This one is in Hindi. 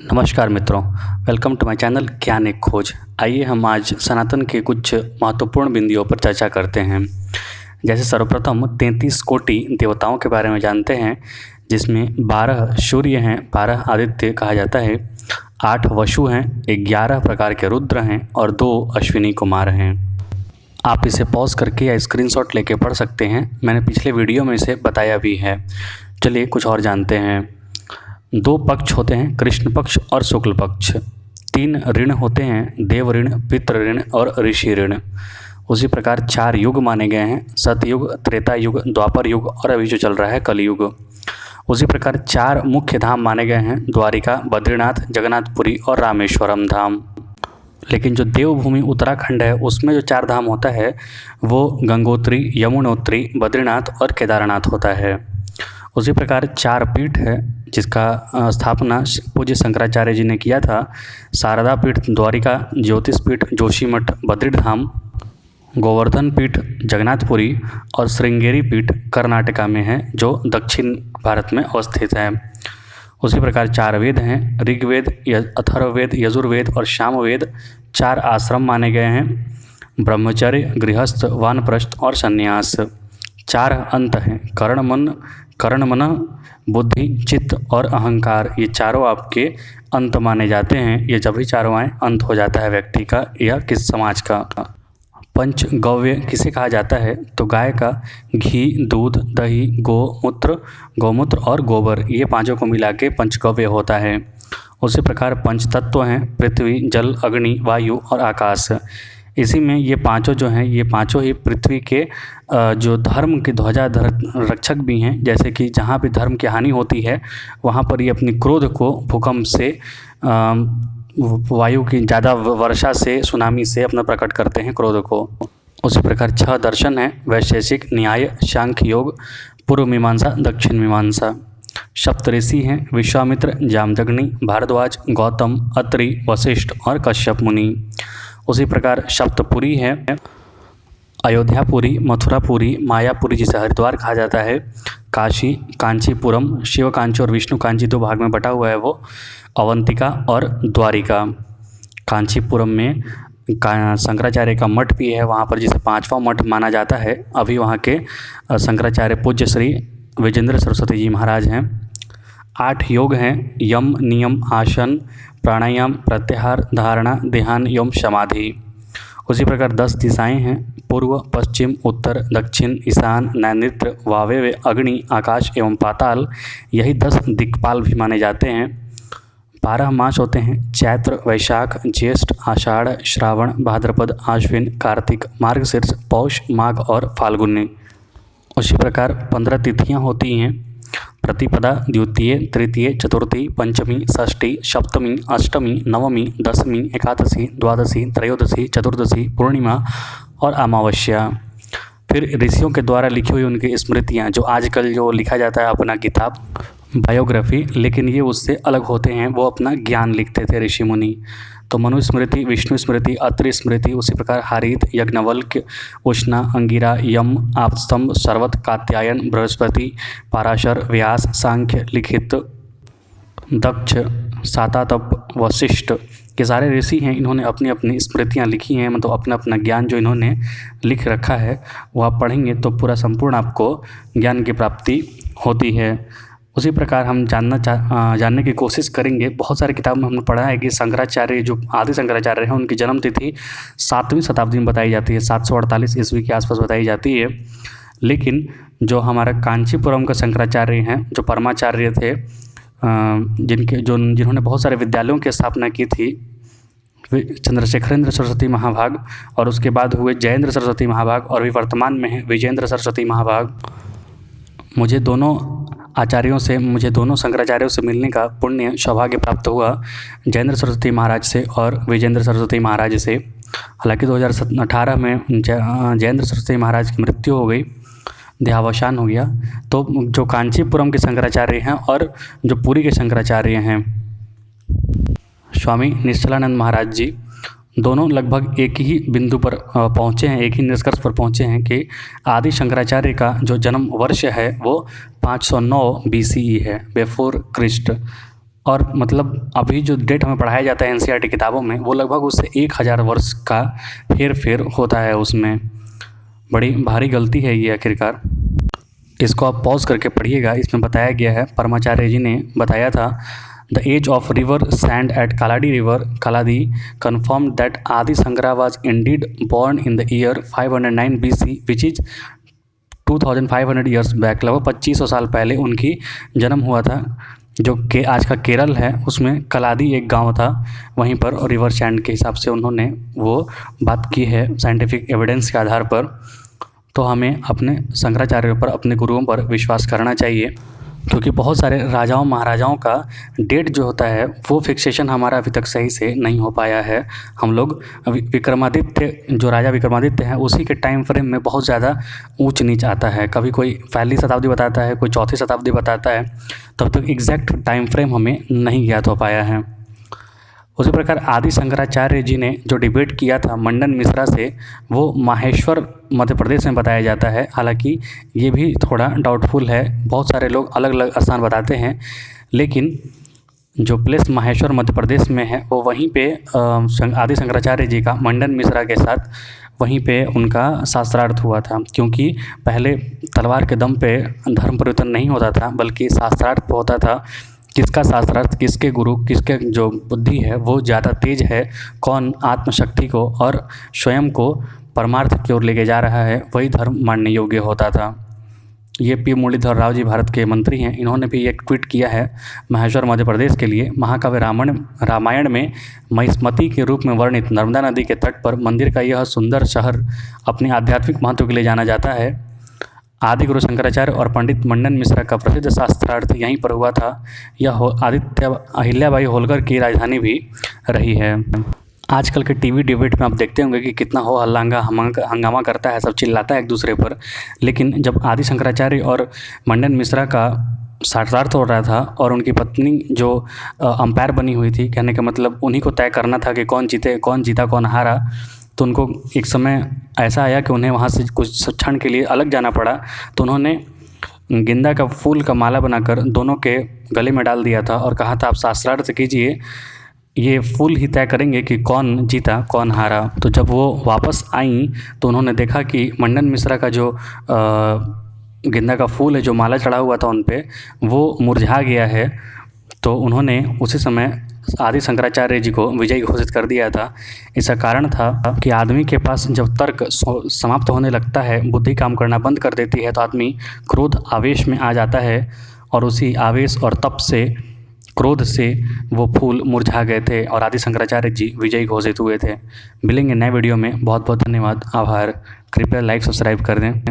नमस्कार मित्रों, वेलकम टू माय चैनल ज्ञान एक खोज। आइए हम आज सनातन के कुछ महत्वपूर्ण बिंदुओं पर चर्चा करते हैं। जैसे सर्वप्रथम 33 कोटि देवताओं के बारे में जानते हैं, जिसमें 12 सूर्य हैं, 12 आदित्य कहा जाता है, 8 वसु हैं, 11 प्रकार के रुद्र हैं और 2 अश्विनी कुमार हैं। आप इसे पॉज करके या स्क्रीनशॉट लेके पढ़ सकते हैं। मैंने पिछले वीडियो में इसे बताया भी है। चलिए कुछ और जानते हैं। 2 पक्ष होते हैं, कृष्ण पक्ष और शुक्ल पक्ष। 3 ऋण होते हैं, देव ऋण, पितृ ऋण और ऋषि ऋण। उसी प्रकार 4 युग माने गए हैं, सतयुग, त्रेता युग, द्वापर युग और अभी जो चल रहा है कलयुग। उसी प्रकार 4 मुख्य धाम माने गए हैं, द्वारिका, बद्रीनाथ, जगन्नाथपुरी और रामेश्वरम धाम। लेकिन जो देवभूमि उत्तराखंड है उसमें जो 4 धाम होता है वो गंगोत्री, यमुनोत्री, बद्रीनाथ और केदारनाथ होता है। उसी प्रकार 4 पीठ है जिसका स्थापना पूज्य शंकराचार्य जी ने किया था। शारदा पीठ द्वारिका, ज्योतिष पीठ जोशीमठ बद्रीधाम, गोवर्धन पीठ जगन्नाथपुरी और श्रृंगेरी पीठ कर्नाटका में है जो दक्षिण भारत में अवस्थित है। उसी प्रकार 4 वेद हैं, ऋग्वेद, अथर्ववेद, यजुर्वेद और सामवेद। 4 आश्रम माने गए हैं, ब्रह्मचर्य, गृहस्थ, वानप्रस्थ और संन्यास। 4 अंत हैं, कर्ण, मन, बुद्धि, चित्त और अहंकार। ये चारों आपके अंत माने जाते हैं। ये जब भी चारों आए अंत हो जाता है व्यक्ति का या किस समाज का। पंच गव्य किसे कहा जाता है तो गाय का घी, दूध, दही, गौमूत्र और गोबर, ये पांचों को मिला के पंचगव्य होता है। उसी प्रकार पंच तत्व हैं, पृथ्वी, जल, अग्नि, वायु और आकाश। इसी में ये पांचों जो हैं ये पांचों ही पृथ्वी के जो धर्म के ध्वजा रक्षक भी हैं। जैसे कि जहाँ भी धर्म की हानि होती है वहाँ पर ये अपनी क्रोध को भूकंप से, वायु की ज़्यादा वर्षा से, सुनामी से अपना प्रकट करते हैं क्रोध को। उसी प्रकार 6 दर्शन हैं, वैशेषिक, न्याय, सांख्य योग, पूर्व मीमांसा, दक्षिण मीमांसा। सप्त ऋषि हैं, विश्वामित्र, जामदग्नि, भारद्वाज, गौतम, अत्रि, वशिष्ठ और कश्यप मुनि। उसी प्रकार सप्तपुरी है, अयोध्यापुरी, मथुरापुरी, मायापुरी जिसे हरिद्वार कहा जाता है, काशी, कांचीपुरम, शिव कांची और विष्णु कांची 2 भाग में बटा हुआ है वो, अवंतिका और द्वारिका। कांचीपुरम में शंकराचार्य का मठ भी है वहाँ पर, जिसे 5वां मठ माना जाता है। अभी वहाँ के शंकराचार्य पूज्य श्री विजेंद्र सरस्वती जी महाराज हैं। 8 योग हैं, यम, नियम, आसन, प्राणायाम, प्रत्याहार, धारणा, ध्यान एवं समाधि। उसी प्रकार 10 दिशाएं हैं, पूर्व, पश्चिम, उत्तर, दक्षिण, ईशान, नैऋत्य, वायव्य, अग्नि, आकाश एवं पाताल। यही 10 दिक्पाल भी माने जाते हैं। 12 मास होते हैं, चैत्र, वैशाख, ज्येष्ठ, आषाढ़, श्रावण, भाद्रपद, आश्विन, कार्तिक, मार्गशीर्ष, पौष, माघ और फाल्गुनी। उसी प्रकार 15 तिथियां होती हैं, प्रतिपदा, द्वितीय, तृतीय, चतुर्थी, पंचमी, षष्ठी, सप्तमी, अष्टमी, नवमी, दशमी, एकादशी, द्वादशी, त्रयोदशी, चतुर्दशी, पूर्णिमा और अमावस्या। फिर ऋषियों के द्वारा लिखी हुई उनकी स्मृतियाँ, जो आजकल जो लिखा जाता है अपना किताब बायोग्राफी, लेकिन ये उससे अलग होते हैं। वो अपना ज्ञान लिखते थे ऋषि मुनि। तो मनुस्मृति, विष्णु स्मृति, अत्रि स्मृति, उसी प्रकार हरित, यज्ञवल्क्य, उष्णा, अंगिरा, यम, आपस्तंभ, सर्वत, कात्यायन, बृहस्पति, पाराशर, व्यास, सांख्य, लिखित, दक्ष, सातातप, वशिष्ठ, ये सारे ऋषि हैं। इन्होंने अपनी अपनी स्मृतियाँ लिखी हैं, मतलब अपना अपना ज्ञान जो इन्होंने लिख रखा है वो आप पढ़ेंगे तो पूरा संपूर्ण आपको ज्ञान की प्राप्ति होती है। उसी प्रकार हम जानने की कोशिश करेंगे। बहुत सारी किताब में हमने पढ़ा है कि शंकराचार्य, जो आदि शंकराचार्य हैं, उनकी जन्म तिथि 7वीं शताब्दी में बताई जाती है, 748 ईस्वी के आसपास बताई जाती है। लेकिन जो हमारा कांचीपुरम का शंकराचार्य हैं, जो परमाचार्य थे, जिन्होंने बहुत सारे विद्यालयों की स्थापना की थी, चंद्रशेखरेंद्र सरस्वती महाभाग, और उसके बाद हुए जयेंद्र सरस्वती महाभाग, और अभी वर्तमान में है विजेंद्र सरस्वती महाभाग। मुझे दोनों शंकराचार्यों से मिलने का पुण्य सौभाग्य प्राप्त हुआ, जयेंद्र सरस्वती महाराज से और विजेंद्र सरस्वती महाराज से। हालांकि 2018 में जयेंद्र सरस्वती महाराज की मृत्यु हो गई, देहावसान हो गया। तो जो कांचीपुरम के शंकराचार्य हैं और जो पुरी के शंकराचार्य हैं, स्वामी निश्चलानंद महाराज जी, दोनों लगभग एक ही बिंदु पर पहुँचे हैं, एक ही निष्कर्ष पर पहुँचे हैं कि आदि शंकराचार्य का जो जन्म वर्ष है वो 509 BCE है, बिफोर क्रिस्ट। और मतलब अभी जो डेट हमें पढ़ाया जाता है एनसीईआरटी किताबों में, वो लगभग उससे 1000 वर्ष का हेर फेर होता है उसमें। बड़ी भारी गलती है ये आखिरकार। इसको आप पॉज करके पढ़िएगा, इसमें बताया गया है, परमाचार्य जी ने बताया था, the age of river sand at Kalady river Kaladi confirm that Adi Shankara was indeed born in the year 509 BC which is 2500 years back. लगभग 2500 साल पहले उनकी जन्म हुआ था, जो कि आज का केरल है, उसमें कलादी एक गांव था, वहीं पर रिवर सैंड के हिसाब से उन्होंने वो बात की है साइंटिफिक एविडेंस के आधार पर। तो हमें अपने शंकराचार्यों पर, अपने गुरुओं पर विश्वास करना चाहिए, क्योंकि बहुत सारे राजाओं महाराजाओं का डेट जो होता है वो फिक्सेशन हमारा अभी तक सही से नहीं हो पाया है। हम लोग विक्रमादित्य, जो राजा विक्रमादित्य हैं, उसी के टाइम फ्रेम में बहुत ज़्यादा ऊंच नीच आता है। कभी कोई पहली शताब्दी बताता है, कोई चौथी शताब्दी बताता है, तब तक एग्जैक्ट टाइम फ्रेम हमें नहीं ज्ञात हो पाया है। उसी प्रकार आदि शंकराचार्य जी ने जो डिबेट किया था मंडन मिश्रा से, वो माहेश्वर मध्य प्रदेश में बताया जाता है। हालांकि ये भी थोड़ा डाउटफुल है, बहुत सारे लोग अलग अलग स्थान बताते हैं, लेकिन जो प्लेस माहेश्वर मध्य प्रदेश में है वो वहीं पे आदि शंकराचार्य जी का मंडन मिश्रा के साथ वहीं पे उनका शास्त्रार्थ हुआ था। क्योंकि पहले तलवार के दम पे धर्म परिवर्तन नहीं होता था, बल्कि शास्त्रार्थ होता था। किसका शास्त्रार्थ, किसके गुरु, किसके जो बुद्धि है वो ज़्यादा तेज है, कौन आत्मशक्ति को और स्वयं को परमार्थ की ओर लेके जा रहा है, वही धर्म मानने योग्य होता था। ये पी मुरलीधर राव जी भारत के मंत्री हैं, इन्होंने भी एक ट्वीट किया है माहेश्वर मध्य प्रदेश के लिए। महाकाव्य रामायण में महिष्मति के रूप में वर्णित नर्मदा नदी के तट पर मंदिर का यह सुंदर शहर अपने आध्यात्मिक महत्व के लिए जाना जाता है। आदि गुरु शंकराचार्य और पंडित मंडन मिश्रा का प्रसिद्ध शास्त्रार्थ यहीं पर हुआ था। यह अहिल्याबाई होलकर की राजधानी भी रही है। आजकल के टीवी डिबेट में आप देखते होंगे कि कितना हो हल्ला हंगामा करता है, सब चिल्लाता है एक दूसरे पर। लेकिन जब आदि शंकराचार्य और मंडन मिश्रा का शास्त्रार्थ हो रहा था और उनकी पत्नी जो अंपायर बनी हुई थी, कहने का मतलब उन्हीं को तय करना था कि कौन जीते, कौन जीता कौन हारा, तो उनको एक समय ऐसा आया कि उन्हें वहाँ से कुछ क्षण के लिए अलग जाना पड़ा। तो उन्होंने गेंदा का फूल का माला बनाकर दोनों के गले में डाल दिया था और कहा था, आप शास्त्रार्थ कीजिए, ये फूल ही तय करेंगे कि कौन जीता कौन हारा। तो जब वो वापस आई तो उन्होंने देखा कि मंडन मिश्रा का जो गेंदा का फूल है, जो माला चढ़ा हुआ था उन पे, वो मुरझा गया है। तो उन्होंने उसी समय आदि शंकराचार्य जी को विजयी घोषित कर दिया था। इसका कारण था कि आदमी के पास जब तर्क समाप्त होने लगता है, बुद्धि काम करना बंद कर देती है, तो आदमी क्रोध आवेश में आ जाता है और उसी आवेश और तप से, क्रोध से वो फूल मुरझा गए थे और आदि शंकराचार्य जी विजयी घोषित हुए थे। मिलेंगे नए वीडियो में। बहुत बहुत धन्यवाद, आभार। कृपया लाइक सब्सक्राइब कर दें।